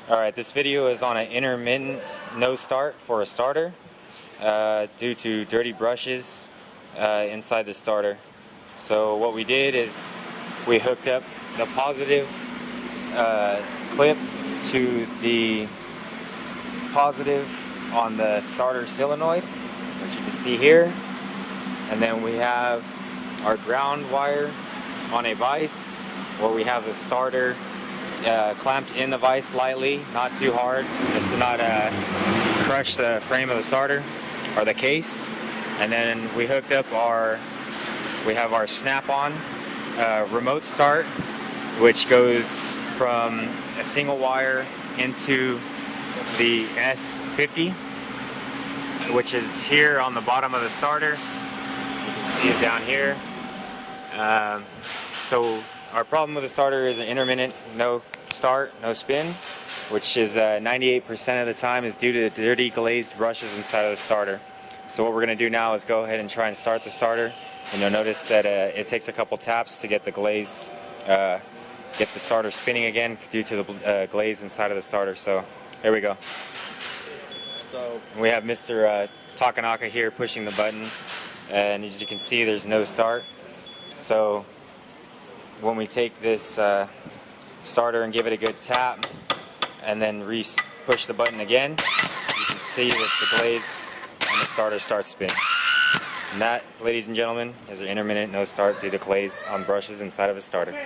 Alright, this video is on an intermittent no start for a starter due to dirty brushes inside the starter. So what we did is we hooked up the positive clip to the positive on the starter solenoid, which you can see here, and then we have our ground wire on a vise where we have the starter clamped in the vise lightly, not too hard, just to not crush the frame of the starter or the case. And then we hooked up we have our snap-on remote start, which goes from a single wire into the S50, which is here on the bottom of the starter. You can see it down here. So our problem with the starter is an intermittent no start, no spin, which is 98% of the time is due to the dirty glazed brushes inside of the starter. So what we're going to do now is go ahead and try and start the starter, and you'll notice that it takes a couple taps to get the glaze, get the starter spinning again due to the glaze inside of the starter. So here we go. So we have Mr. Takanaka here pushing the button, and as you can see, there's no start. So when we take this starter and give it a good tap and then push the button again, you can see that the glaze on the starter starts spinning. And that, ladies and gentlemen, is an intermittent no start due to glaze on brushes inside of a starter.